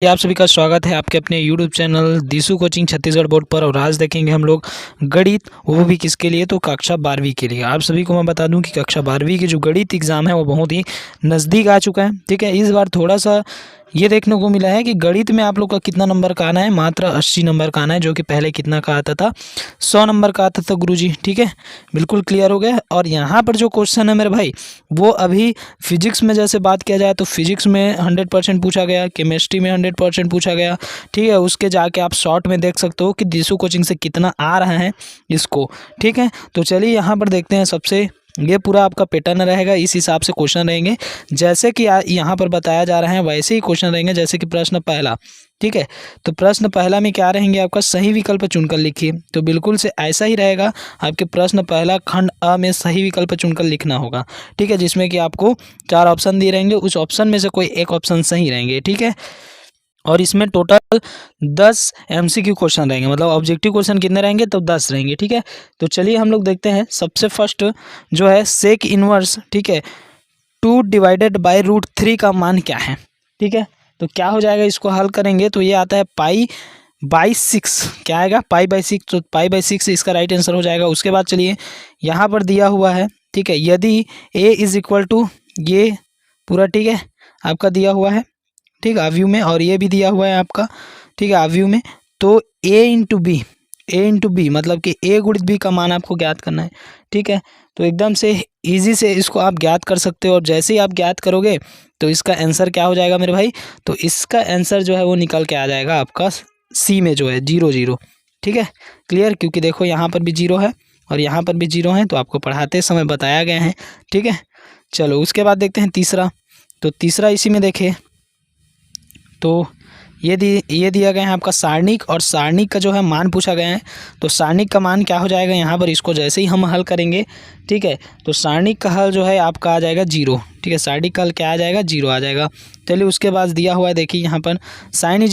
आप सभी का स्वागत है आपके अपने YouTube channel दिशु coaching Chhattisgarh board पर। और आज देखेंगे हम लोग गणित, वो भी किसके लिए, तो कक्षा 12वीं के लिए। आप सभी को मैं बता दूं कि कक्षा 12वीं की जो गणित एग्ज़ाम है वो बहुत ही नज़दीक आ चुका है। ठीक है, इस बार थोड़ा सा ये देखने को मिला है कि गणित में आप लोग का कितना नंबर का आना है, मात्र 80 नंबर का आना है, जो कि पहले कितना का आता था, 100 नंबर का आता था गुरुजी। ठीक है, बिल्कुल क्लियर हो गया। और यहाँ पर जो क्वेश्चन है मेरे भाई, वो अभी फिजिक्स में जैसे बात किया जाए तो फिजिक्स में 100% पूछा गया, केमिस्ट्री में 100% पूछा गया। ठीक है, उसके जाके आप शॉर्ट में देख सकते हो कि दिशु कोचिंग से कितना आ रहा है इसको। ठीक है, तो चलिए यहाँ पर देखते हैं। सबसे ये पूरा आपका पैटर्न रहेगा, इस हिसाब से क्वेश्चन रहेंगे जैसे कि यहाँ पर बताया जा रहा है, वैसे ही क्वेश्चन रहेंगे। जैसे कि प्रश्न पहला, ठीक है, तो प्रश्न पहला में क्या रहेंगे, आपका सही विकल्प चुनकर लिखिए। तो बिल्कुल से ऐसा ही रहेगा, आपके प्रश्न पहला खंड अ में सही विकल्प चुनकर लिखना होगा। ठीक है, जिसमें कि आपको 4 ऑप्शन दिए रहेंगे, उस ऑप्शन में से कोई एक ऑप्शन सही रहेंगे। ठीक है, और इसमें टोटल 10 MCQ क्वेश्चन रहेंगे, मतलब ऑब्जेक्टिव क्वेश्चन कितने रहेंगे, तो 10 रहेंगे। ठीक है, तो चलिए हम लोग देखते हैं। सबसे फर्स्ट जो है सेक इनवर्स, ठीक है, 2 डिवाइडेड बाई √3 का मान क्या है। ठीक है, तो क्या हो जाएगा, इसको हल करेंगे तो ये आता है पाई/6। क्या आएगा, पाई/6। तो पाई/6 इसका राइट आंसर हो जाएगा। उसके बाद चलिए यहाँ पर दिया हुआ है, ठीक है, यदि a इज इक्वल टू ये पूरा, ठीक है, आपका दिया हुआ है, ठीक है, अव्यू में, और ये भी दिया हुआ है आपका, ठीक है, अव्यू में, तो a इंटू बी मतलब कि a गुणित b का मान आपको ज्ञात करना है। ठीक है, तो एकदम से इजी से इसको आप ज्ञात कर सकते हो। और जैसे ही आप ज्ञात करोगे तो इसका आंसर क्या हो जाएगा मेरे भाई, तो इसका आंसर जो है वो निकल के आ जाएगा आपका सी में, जो है 0 0। ठीक है, क्लियर, क्योंकि देखो यहाँ पर भी 0 है और यहाँ पर भी 0 है, तो आपको पढ़ाते समय बताया गया है। ठीक है, चलो उसके बाद देखते हैं तीसरा। तो तीसरा इसी में देखिए, तो ये दिया गया है आपका सारणिक, और सारणिक का जो है मान पूछा गया है। तो सारणिक का मान क्या हो जाएगा यहाँ पर, इसको जैसे ही हम हल करेंगे, ठीक है, तो सारणिक का हल जो है आपका आ जाएगा 0। ठीक है, सारणिक का हल क्या आ जाएगा, 0 आ जाएगा। चलिए उसके बाद दिया हुआ है, देखिए यहाँ पर y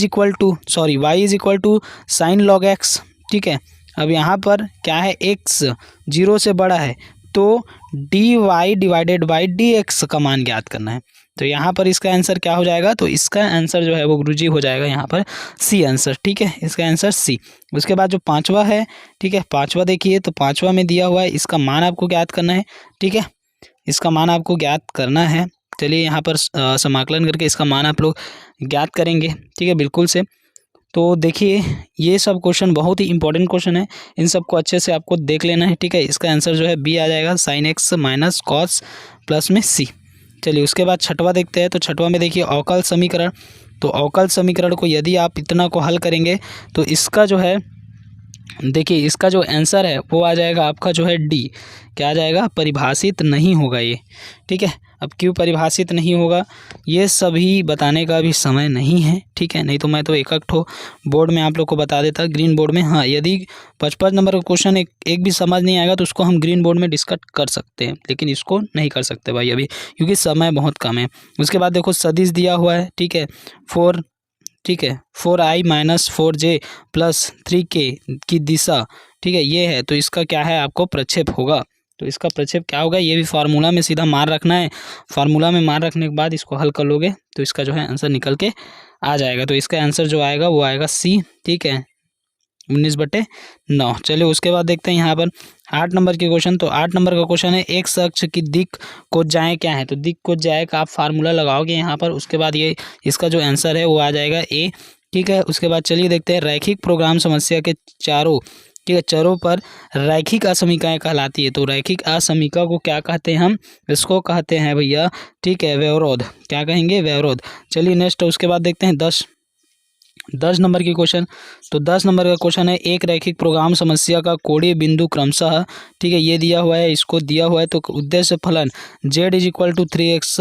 is equal to sine log x. ठीक है, अब यहाँ पर क्या है, एक्स 0 से बड़ा है, तो dy डिवाइडेड बाई dx का मान ज्ञात करना है। तो यहाँ पर इसका आंसर क्या हो जाएगा, तो इसका आंसर जो है वो गुरुजी हो जाएगा यहाँ पर सी आंसर। ठीक है, इसका आंसर सी। उसके बाद जो पांचवा है, ठीक है, पांचवा देखिए, तो पांचवा में दिया हुआ है, इसका मान आपको ज्ञात करना है। ठीक है, इसका मान आपको ज्ञात करना है। चलिए यहाँ पर समाकलन करके इसका मान आप लोग ज्ञात करेंगे। ठीक है, बिल्कुल से। तो देखिए ये सब क्वेश्चन बहुत ही इंपॉर्टेंट क्वेश्चन है, इन सबको अच्छे से आपको देख लेना है। ठीक है, इसका आंसर जो है बी आ जाएगा, sine x minus cos plus में सी। चलिए उसके बाद छठवा देखते हैं। तो छठवा में देखिए अवकल समीकरण। तो अवकल समीकरण को यदि आप इतना को हल करेंगे तो इसका जो है, देखिए इसका जो आंसर है वो आ जाएगा आपका जो है डी। क्या आ जाएगा, परिभाषित नहीं होगा ये। ठीक है, अब क्यों परिभाषित नहीं होगा ये सभी बताने का भी समय नहीं है। ठीक है, नहीं तो मैं तो एक ठो बोर्ड में आप लोग को बता देता, ग्रीन बोर्ड में। हाँ, यदि 55 नंबर का क्वेश्चन एक भी समझ नहीं आएगा तो उसको हम ग्रीन बोर्ड में डिस्कस कर सकते हैं, लेकिन इसको नहीं कर सकते भाई अभी, क्योंकि समय बहुत कम है। उसके बाद देखो सदिश दिया हुआ है, ठीक है, 4, ठीक है, 4i minus 4j plus 3k की दिशा, ठीक है, ये है। तो इसका क्या है, आपको प्रक्षेप होगा। तो इसका प्रक्षेप क्या होगा, ये भी फार्मूला में सीधा मार रखना है। फार्मूला में मार रखने के बाद इसको हल कर लोगे तो इसका जो है आंसर निकल के आ जाएगा। तो इसका आंसर जो आएगा वो आएगा सी। ठीक है, 19/9। चलिए उसके बाद देखते हैं यहाँ पर 8 नंबर के क्वेश्चन। तो 8 नंबर का क्वेश्चन है, एक अक्ष की दिक् को जाए क्या है। तो दिक् को जाए का आप फार्मूला लगाओगे यहाँ पर, उसके बाद ये इसका जो आंसर है वो आ जाएगा ए। ठीक है, उसके बाद चलिए देखते हैं रैखिक प्रोग्राम समस्या के चारों, ठीक है, चरों पर रैखिक असमीकाएँ कहलाती है। तो रैखिक असमीका को क्या कहते हैं, हम इसको कहते हैं भैया, ठीक है, व्यवरोध। क्या कहेंगे, व्यवरोध। चलिए नेक्स्ट उसके बाद देखते हैं 10 नंबर की क्वेश्चन। तो 10 नंबर का क्वेश्चन है, एक रैखिक प्रोग्राम समस्या का कोणीय बिंदु क्रमशः, ठीक है, ये दिया हुआ है, इसको दिया हुआ है। तो उद्देश्य फलन z is equal to 3x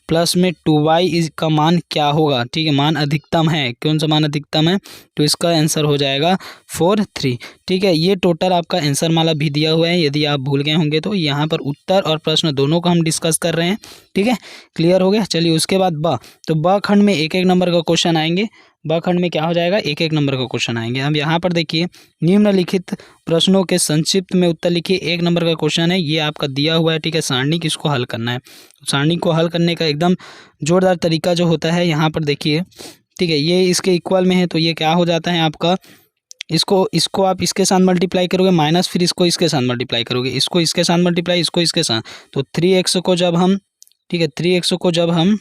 plus में 2y का मान क्या होगा। ठीक है, मान अधिकतम है, कौन सा मान अधिकतम है, तो इसका आंसर हो जाएगा 4 3। ठीक है, ये टोटल आपका आंसर माला भी दिया हुआ है, यदि आप भूल गए होंगे तो यहाँ पर उत्तर और प्रश्न दोनों को हम डिस्कस कर रहे हैं। ठीक है, क्लियर हो गया। चलिए उसके बाद तो ब खंड में एक नंबर का क्वेश्चन आएंगे। ब खंड में क्या हो जाएगा, एक नंबर का क्वेश्चन आएंगे। अब यहाँ पर देखिए, निम्नलिखित प्रश्नों के संक्षिप्त में उत्तर लिखिए। 1 नंबर का क्वेश्चन है, ये आपका दिया हुआ है। ठीक है, सारणी इसको हल करना है। सारणी को हल करने का एकदम जोरदार तरीका जो होता है, यहाँ पर देखिए ठीक है, ये इसके इक्वल में है, तो ये क्या हो जाता है आपका, इसको आप इसके साथ मल्टीप्लाई करोगे माइनस, फिर इसको इसके साथ मल्टीप्लाई करोगे, इसको इसके साथ मल्टीप्लाई, इसको इसके साथ, तो 3x को जब हम, ठीक है, 3x को जब हम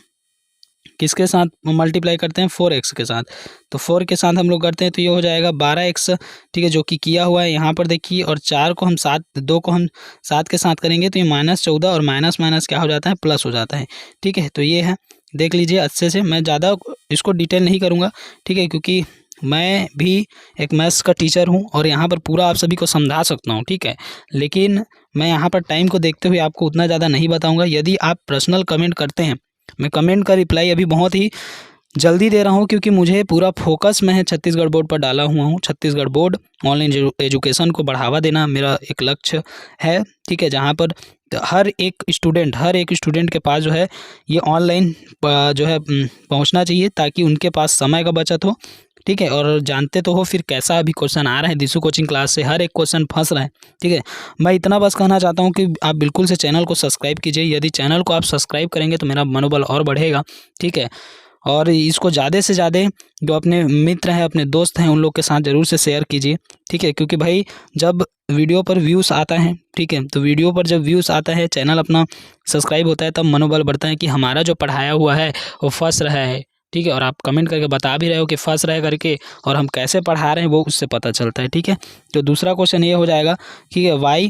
किसके साथ मल्टीप्लाई करते हैं, 4x के साथ, तो 4 के साथ हम लोग करते हैं तो ये हो जाएगा 12x, ठीक है, जो कि किया हुआ है यहाँ पर देखिए, और 4 को हम 7, 2 को हम 7 के साथ करेंगे तो ये -14 और माइनस माइनस क्या हो जाता है, प्लस हो जाता है। ठीक है, तो ये है, देख लीजिए अच्छे से, मैं ज़्यादा इसको डिटेल नहीं करूँगा, ठीक है, क्योंकि मैं भी एक मैथ्स का टीचर हूँ और यहाँ पर पूरा आप सभी को समझा सकता हूँ, ठीक है, लेकिन मैं यहाँ पर टाइम को देखते हुए आपको उतना ज़्यादा नहीं बताऊँगा। यदि आप पर्सनल कमेंट करते हैं, मैं कमेंट का रिप्लाई अभी बहुत ही जल्दी दे रहा हूँ, क्योंकि मुझे पूरा फोकस मैं छत्तीसगढ़ बोर्ड पर डाला हुआ हूँ। छत्तीसगढ़ बोर्ड ऑनलाइन एजुकेशन को बढ़ावा देना मेरा एक लक्ष्य है, ठीक है, जहाँ पर हर एक स्टूडेंट के पास जो है ये ऑनलाइन जो है पहुँचना चाहिए, ताकि उनके पास समय का बचत हो, ठीक है, और जानते तो हो फिर कैसा अभी क्वेश्चन आ रहा है दिशु कोचिंग क्लास से, हर एक क्वेश्चन फंस रहा है, ठीक है। मैं इतना बस कहना चाहता हूँ कि आप बिल्कुल से चैनल को सब्सक्राइब कीजिए, यदि चैनल को आप सब्सक्राइब करेंगे तो मेरा मनोबल और बढ़ेगा, ठीक है, और इसको ज़्यादा से ज़्यादा जो अपने मित्र हैं, अपने दोस्त हैं, उन लोग के साथ ज़रूर से शेयर कीजिए, ठीक है, क्योंकि भाई जब वीडियो पर व्यूज़ आता है, ठीक है, तो वीडियो पर जब व्यूज़ आता है, चैनल अपना सब्सक्राइब होता है, तब मनोबल बढ़ता है कि हमारा जो पढ़ाया हुआ है वो फंस रहा है, ठीक है, और आप कमेंट करके बता भी रहे हो कि फंस रहे करके, और हम कैसे पढ़ा रहे हैं वो उससे पता चलता है, ठीक है। तो दूसरा क्वेश्चन ये हो जाएगा कि y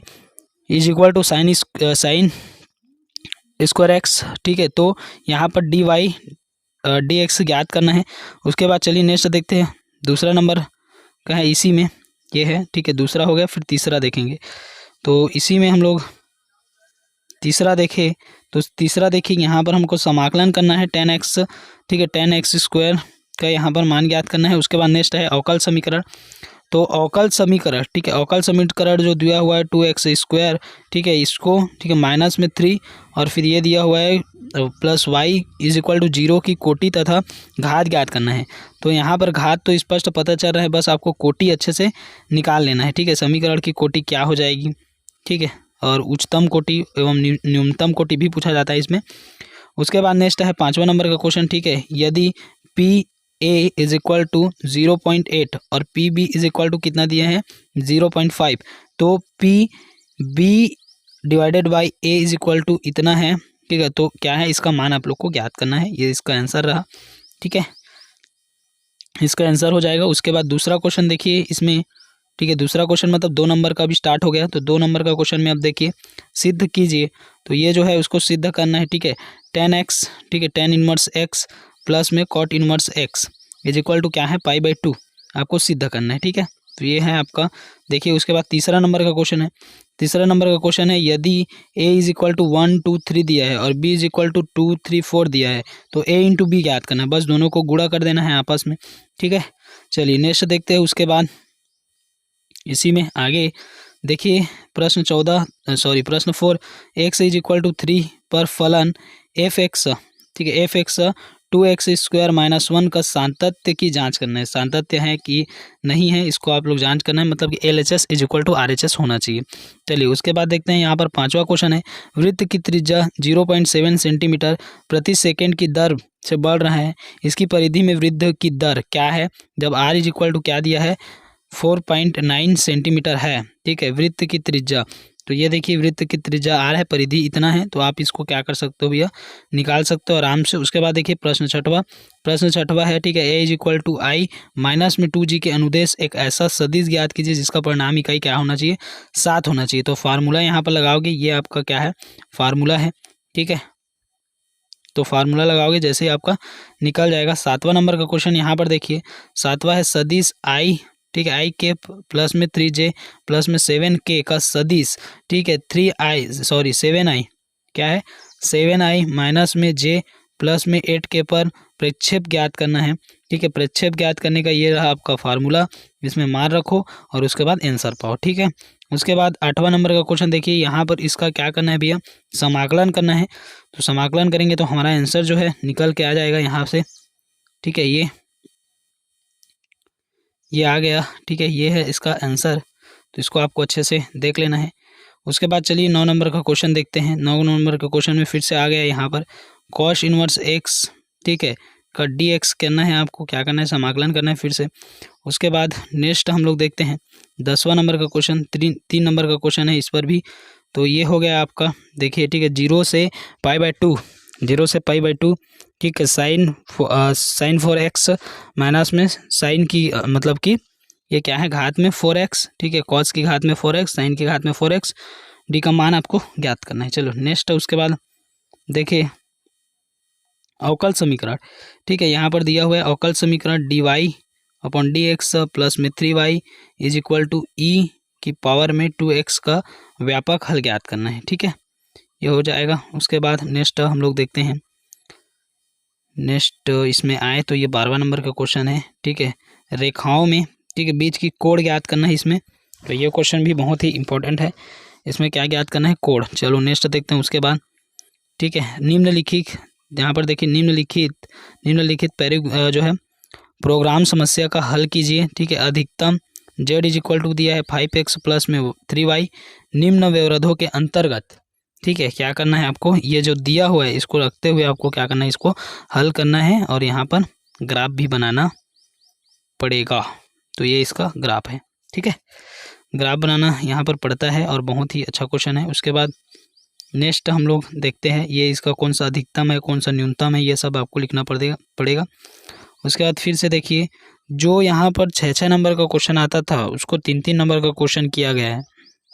is equal to sine square x, ठीक है, तो यहाँ पर डी एक्स ज्ञात करना है। उसके बाद चलिए नेक्स्ट देखते हैं, दूसरा नंबर का है, इसी में ये है, ठीक है, दूसरा हो गया, फिर तीसरा देखेंगे, तो इसी में हम लोग तीसरा देखें, तो तीसरा देखिए यहाँ पर हमको समाकलन करना है 10x, ठीक है, 10x स्क्वायर का यहाँ पर मान ज्ञात करना है। उसके बाद नेक्स्ट है अवकल समीकरण, तो अवकल समीकरण, ठीक है, अवकल समीकरण जो दिया हुआ है 2x स्क्वायर, ठीक है, इसको, ठीक है, माइनस में 3, और फिर ये दिया हुआ है plus y is equal to 0 की कोटि तथा घात ज्ञात करना है। तो यहाँ पर घात तो स्पष्ट पता चल रहा है, बस आपको कोटि अच्छे से निकाल लेना है, ठीक है, समीकरण की कोटि क्या हो जाएगी, ठीक है, और उच्चतम कोटि एवं न्यूनतम कोटि भी पूछा जाता है इसमें। उसके बाद नेक्स्ट है 5वां नंबर का क्वेश्चन, ठीक है, यदि P A is equal to 0.8 और P B is equal to कितना दिया है 0.5, तो P B divided by A is equal to इतना है, ठीक है, तो क्या है इसका मान आप लोग को ज्ञात करना है, ये इसका आंसर रहा, ठीक है, इसका आंसर हो जाएगा। उसके बाद दूसरा क्वेश्चन देखिए इसमें, ठीक है, दूसरा क्वेश्चन मतलब 2 नंबर का भी स्टार्ट हो गया, तो 2 नंबर का क्वेश्चन में अब देखिए सिद्ध कीजिए, तो ये जो है उसको सिद्ध करना है, ठीक है, 10x, ठीक है, 10 इनवर्स x प्लस में cot inverse x is equal to क्या है π/2, आपको सिद्ध करना है, ठीक है, तो ये है आपका। देखिए उसके बाद तीसरा नंबर का क्वेश्चन है, तीसरा नंबर का क्वेश्चन है, यदि a इज इक्वल टू 1 2 3 दिया है और b इज इक्वल टू 2 3 4 दिया है, तो a इंटू बी ज्ञात करना है, बस दोनों को गुणा कर देना है आपस में, ठीक है। चलिए नेक्स्ट देखते हैं। उसके बाद इसी में आगे देखिए प्रश्न 4 x इज इक्वल टू 3 पर फलन f(x), ठीक है, f(x) 2x स्क्वायर माइनस 1 का सातत्य की जांच करना है, सातत्य है कि नहीं है इसको आप लोग जांच करना है, मतलब कि LHS is equal to RHS होना चाहिए। चलिए उसके बाद देखते हैं, यहाँ पर 5वां क्वेश्चन है, वृत्त की त्रिज्या 0.7 सेंटीमीटर प्रति सेकेंड की दर से बढ़ रहा है, इसकी परिधि में वृद्धि की दर क्या है, जब r इज इक्वल टू क्या दिया है 4.9 सेंटीमीटर है, ठीक है, वृत्त की त्रिज्या, तो ये देखिए वृत्त की त्रिज्या r है, परिधि इतना है, तो आप इसको क्या कर सकते हो भैया, निकाल सकते हो आराम से। उसके बाद देखिए प्रश्न छठवा है, ठीक है, a is equal to I minus में 2g के अनुदेश एक ऐसा सदिश ज्ञात कीजिए जिसका परिणाम इकाई क्या होना चाहिए 7 होना चाहिए। तो फार्मूला यहाँ पर लगाओगे, ये आपका क्या है फार्मूला है, ठीक है, तो फार्मूला लगाओगे जैसे ही आपका निकल जाएगा। 7वां नंबर का क्वेश्चन यहाँ पर देखिए, 7वां है सदिश आई, ठीक है, आई के प्लस में 3j प्लस में 7k का सदिश, ठीक है, 7i क्या है 7i माइनस में j प्लस में 8k पर प्रक्षेप ज्ञात करना है, ठीक है, प्रक्षेप ज्ञात करने का ये रहा आपका फार्मूला, इसमें मान रखो और उसके बाद आंसर पाओ, ठीक है। उसके बाद 8वां नंबर का क्वेश्चन देखिए, यहाँ पर इसका क्या करना है भैया, समाकलन करना है, तो समाकलन करेंगे तो हमारा आंसर जो है निकल के आ जाएगा यहाँ से, ठीक है, ये आ गया, ठीक है, ये है इसका आंसर, तो इसको आपको अच्छे से देख लेना है। उसके बाद चलिए 9 नंबर का क्वेश्चन देखते हैं। 9 नंबर का क्वेश्चन में फिर से आ गया यहाँ पर कॉस इनवर्स x, ठीक है, का dx करना है, आपको क्या करना है, समाकलन करना है फिर से। उसके बाद नेक्स्ट हम लोग देखते हैं 10वां नंबर का क्वेश्चन, 3 नंबर का क्वेश्चन है इस पर भी। तो ये हो गया आपका, देखिए ठीक है, 0 से π/2, 0 से π/2, ठीक है, साइन 4x माइनस में साइन की मतलब कि ये क्या है, घात में 4x, ठीक है, कॉस की घात में 4x, साइन की घात में 4x, डी का मान आपको ज्ञात करना है। चलो नेक्स्ट उसके बाद देखिए अवकल समीकरण, ठीक है, यहाँ पर दिया हुआ है अवकल समीकरण dy/dx प्लस में 3y is equal to e की पावर में 2x का व्यापक हल ज्ञात करना है, ठीक है, ये हो जाएगा। उसके बाद नेक्स्ट हम लोग देखते हैं, नेक्स्ट इसमें आए तो ये 12वां नंबर का क्वेश्चन है, ठीक है, रेखाओं में, ठीक है, बीच की कोण ज्ञात करना है इसमें। तो ये क्वेश्चन भी बहुत ही इंपॉर्टेंट है, इसमें क्या ज्ञात करना है, कोण। चलो नेक्स्ट देखते हैं उसके बाद, ठीक है, निम्नलिखित, यहाँ पर देखिए निम्नलिखित जो है प्रोग्राम समस्या का हल कीजिए, ठीक है, अधिकतम z इज इक्वल टू दिया है 5x प्लस में 3y निम्न व्यवरोधों के अंतर्गत, ठीक है, क्या करना है आपको, ये जो दिया हुआ है इसको रखते हुए आपको क्या करना है, इसको हल करना है और यहाँ पर ग्राफ भी बनाना पड़ेगा। तो ये इसका ग्राफ है, ठीक है, ग्राफ बनाना यहाँ पर पड़ता है और बहुत ही अच्छा क्वेश्चन है। उसके बाद नेक्स्ट हम लोग देखते हैं, ये इसका कौन सा अधिकतम है, कौन सा न्यूनतम है, ये सब आपको लिखना पड़ेगा। उसके बाद फिर से देखिए, जो यहाँ पर 6 नंबर का क्वेश्चन आता था उसको 3 नंबर का क्वेश्चन किया गया है।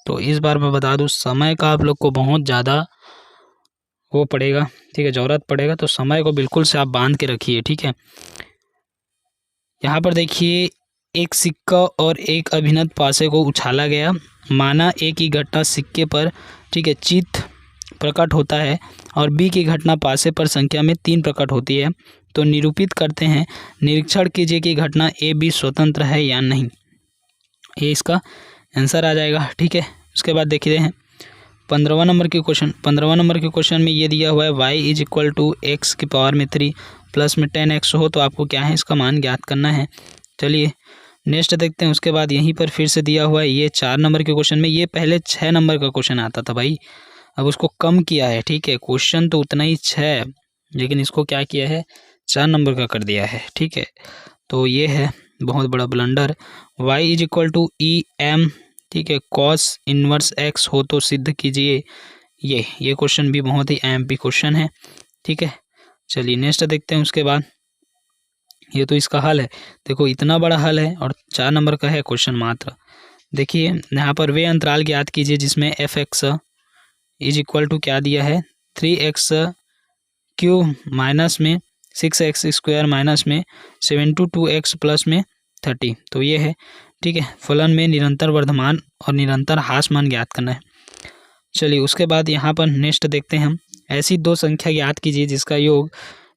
तो इस बार मैं बता दूँ, समय का आप लोग को बहुत ज़्यादा वो पड़ेगा, ठीक है, ज़रूरत पड़ेगा, तो समय को बिल्कुल से आप बांध के रखिए, ठीक है। यहाँ पर देखिए, एक सिक्का और एक अभिनत पासे को उछाला गया, माना ए की घटना सिक्के पर, ठीक है, चित्त प्रकट होता है और बी की घटना पासे पर संख्या में 3 प्रकट होती है। तो निरूपित करते हैं, निरीक्षण कीजिए कि घटना ए बी स्वतंत्र है या नहीं। ये इसका आंसर आ जाएगा, ठीक है। उसके बाद देखते हैं 15वां नंबर के क्वेश्चन में ये दिया हुआ है y is equal to x की पावर में 3 प्लस में 10x हो, तो आपको क्या है, इसका मान ज्ञात करना है। चलिए नेक्स्ट देखते हैं। उसके बाद यहीं पर फिर से दिया हुआ है ये 4 नंबर के क्वेश्चन में, ये पहले 6 नंबर का क्वेश्चन आता था भाई, अब उसको कम किया है, ठीक है, क्वेश्चन तो उतना ही 6 लेकिन इसको क्या किया है, 4 नंबर का कर दिया है, ठीक है। तो ये है बहुत बड़ा blunder. y is equal to e m, ठीक है, कॉस इनवर्स x हो तो सिद्ध कीजिए। ये क्वेश्चन भी बहुत ही एमपी क्वेश्चन है, ठीक है। चलिए नेक्स्ट देखते हैं। उसके बाद ये तो इसका हल है, देखो इतना बड़ा हल है और 4 नंबर का है क्वेश्चन मात्र। देखिए यहाँ पर वे अंतराल ज्ञात कीजिए जिसमें fx इज इक्वल टू क्या दिया है, 3x³ माइनस में 6x² माइनस में 7×2x प्लस में 30। तो ये है, ठीक है, फलन में निरंतर वर्धमान और निरंतर ह्रास मान ज्ञात करना है। चलिए उसके बाद यहाँ पर नेक्स्ट देखते हैं हम, ऐसी 2 संख्या ज्ञात कीजिए जिसका योग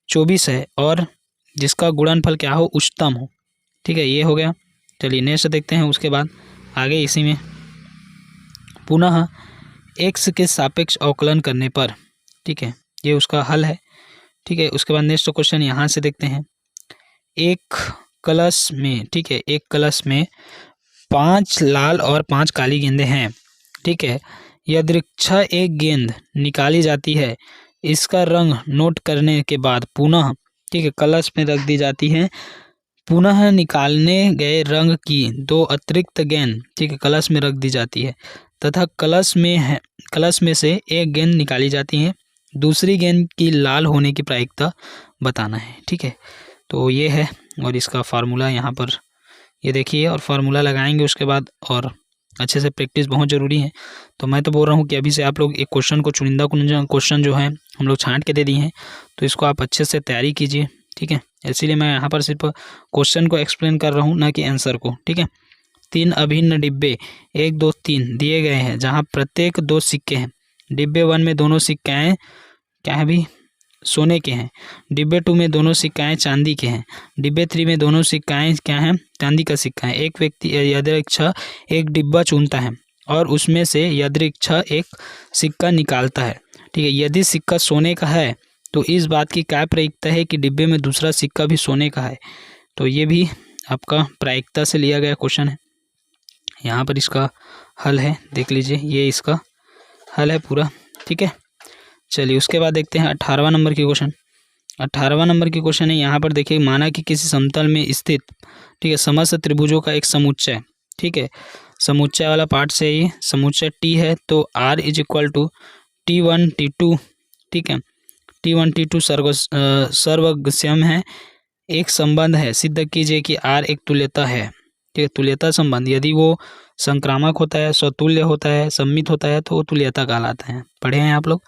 24 है और जिसका गुणनफल क्या हो, उच्चतम हो, ठीक है, ये हो गया। चलिए नेक्स्ट देखते हैं। उसके बाद आगे इसी में पुनः x के सापेक्ष अवकलन करने पर, ठीक है, ये उसका हल है, ठीक है। उसके बाद नेक्स्ट क्वेश्चन यहाँ से देखते हैं, एक कलश में, ठीक है, एक कलश में 5 लाल और 5 काली गेंदें हैं, ठीक है, यदृच्छा एक गेंद निकाली जाती है, इसका रंग नोट करने के बाद पुनः, ठीक है, कलश में रख दी जाती है, पुनः निकालने गए रंग की 2 अतिरिक्त गेंद, ठीक है, कलश में रख दी जाती है तथा कलश में से एक गेंद निकाली जाती है, दूसरी गेंद की लाल होने की प्रायिकता बताना है, ठीक है। तो ये है और इसका फार्मूला यहाँ पर ये देखिए और फार्मूला लगाएंगे उसके बाद, और अच्छे से प्रैक्टिस बहुत ज़रूरी है। तो मैं तो बोल रहा हूँ कि अभी से आप लोग एक क्वेश्चन को चुनिंदा क्वेश्चन जो है हम लोग छांट के दे दिए हैं, तो इसको आप अच्छे से तैयारी कीजिए, ठीक है। इसीलिए मैं यहाँ पर सिर्फ क्वेश्चन को एक्सप्लेन कर रहा हूँ, ना कि आंसर को, ठीक है। 3 अभिन्न डिब्बे 1 2 3 दिए गए हैं जहाँ प्रत्येक 2 सिक्के हैं। डिब्बे 1 में दोनों सिक्काएँ क्या है भी, सोने के हैं। डिब्बे 2 में दोनों सिक्काएँ चांदी के हैं। डिब्बे 3 में दोनों सिक्काएँ क्या हैं, चांदी का सिक्का है। एक व्यक्ति यदृच्छा एक डिब्बा चुनता है और उसमें से यदृच्छा एक सिक्का निकालता है, ठीक है। यदि सिक्का सोने का है तो इस बात की क्या प्रायिकता है कि डिब्बे में दूसरा सिक्का भी सोने का है। तो ये भी आपका प्रायिकता से लिया गया क्वेश्चन है। यहाँ पर इसका हल है, देख लीजिए, ये इसका हल है पूरा, ठीक है। चलिए उसके बाद देखते हैं 18वां नंबर की क्वेश्चन। 18वां नंबर की क्वेश्चन है। यहाँ पर देखिए, माना कि किसी समतल में स्थित, ठीक है, समस्त त्रिभुजों का एक समुच्चय, ठीक है, समुच्चय वाला पार्ट से ये समुच्चय टी है, तो R is equal to T1 T2, ठीक है, T1 T2 सर्वगस्यम है। एक संबंध है, सिद्ध कीजिए कि R एक तुल्यता है, ठीक है, तुल्यता संबंध। यदि वो संक्रामक होता है, स्वतुल्य होता है, सम्मित होता है, तो वो तुल्यता कहलाता है। पढ़े हैं आप लोग,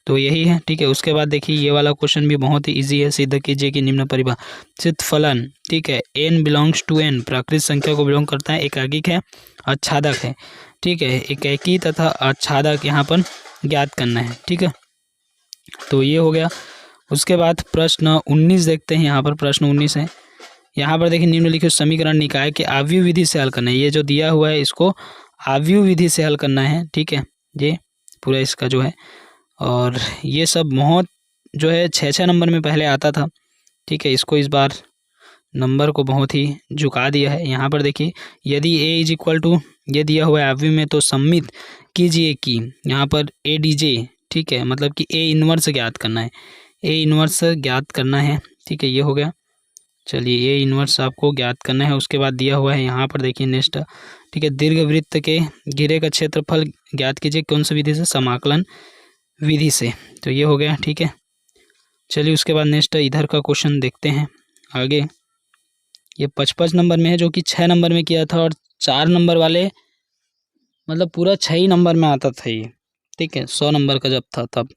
तो यही है, ठीक है। उसके बाद देखिए, ये वाला क्वेश्चन भी बहुत ही इजी है। सिद्ध कीजिए कि निम्न परिभाषित फलन, ठीक है, n बिलोंग्स टू n प्राकृतिक संख्या को बिलोंग करता है, एकागिक है, आच्छादक है, ठीक है, एकाकी तथा आच्छादक यहाँ पर ज्ञात करना है, ठीक है। तो ये हो गया। उसके बाद प्रश्न 19 देखते हैं। यहाँ पर प्रश्न 19 है। यहाँ पर देखिए, निम्नलिखित समीकरण निकाय के आव्यूह विधि से हल करना है। ये जो दिया हुआ है इसको आव्यूह विधि से हल करना है, ठीक है, ये पूरा इसका जो है। और ये सब बहुत जो है 6-6 नंबर में पहले आता था, ठीक है, इसको इस बार नंबर को बहुत ही झुका दिया है। यहाँ पर देखिए, यदि a इज इक्वल टू ये दिया हुआ है आव्यूह में, तो सम्मित कीजिए कि यहाँ पर ADJ, ठीक है, मतलब कि A इन्वर्स ज्ञात करना है, A इन्वर्स ज्ञात करना है, ठीक है, ये हो गया। चलिए, A इन्वर्स आपको ज्ञात करना है। उसके बाद दिया हुआ है यहाँ पर देखिए नेक्स्ट, ठीक है, दीर्घवृत्त के घेरे का क्षेत्रफल ज्ञात कीजिए, कौन सी विधि से, समाकलन विधि से। तो ये हो गया, ठीक है। चलिए, उसके बाद नेक्स्ट इधर का क्वेश्चन देखते हैं आगे। ये 55 नंबर में है, जो कि 6 नंबर में किया था, और 4 नंबर वाले मतलब पूरा 6 ही नंबर में आता था ये, ठीक है। 100 नंबर का जब था तब,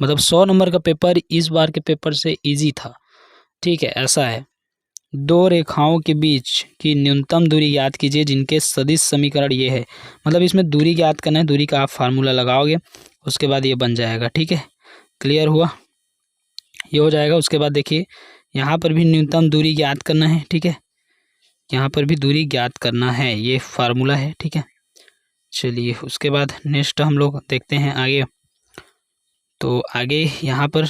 मतलब 100 नंबर का पेपर इस बार के पेपर से इजी था, ठीक है। ऐसा है, दो रेखाओं के बीच की न्यूनतम दूरी ज्ञात कीजिए जिनके सदिश समीकरण ये है। मतलब इसमें दूरी ज्ञात करना है, दूरी का आप फार्मूला लगाओगे, उसके बाद ये बन जाएगा, ठीक है। क्लियर हुआ, ये हो जाएगा। उसके बाद देखिए, यहाँ पर भी न्यूनतम दूरी ज्ञात करना है, ठीक है, यहाँ पर भी दूरी ज्ञात करना है, ये फार्मूला है, ठीक है। चलिए, उसके बाद नेक्स्ट हम लोग देखते हैं आगे। तो आगे यहाँ पर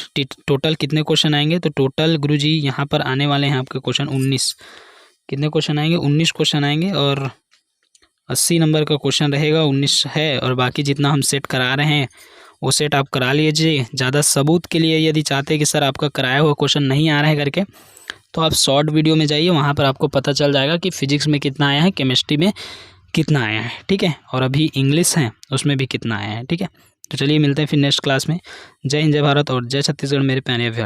टोटल कितने क्वेश्चन आएंगे, तो टोटल गुरुजी यहाँ पर आने वाले हैं आपके क्वेश्चन 19। कितने क्वेश्चन आएंगे, 19 क्वेश्चन आएंगे, और 80 नंबर का क्वेश्चन रहेगा, 19 है। और बाकी जितना हम सेट करा रहे हैं वो सेट आप करा लीजिए। ज़्यादा सबूत के लिए यदि चाहते हैं कि सर आपका कराया हुआ क्वेश्चन नहीं आ रहा है करके, तो आप शॉर्ट वीडियो में जाइए, वहाँ पर आपको पता चल जाएगा कि फिजिक्स में कितना आया है, केमिस्ट्री में कितना आया है, ठीक है, और अभी इंग्लिश है उसमें भी कितना आया है, ठीक है। तो चलिए, मिलते हैं फिर नेक्स्ट क्लास में। जय हिंद, जय भारत और जय छत्तीसगढ़ मेरे प्यारे अभ्यर्थी।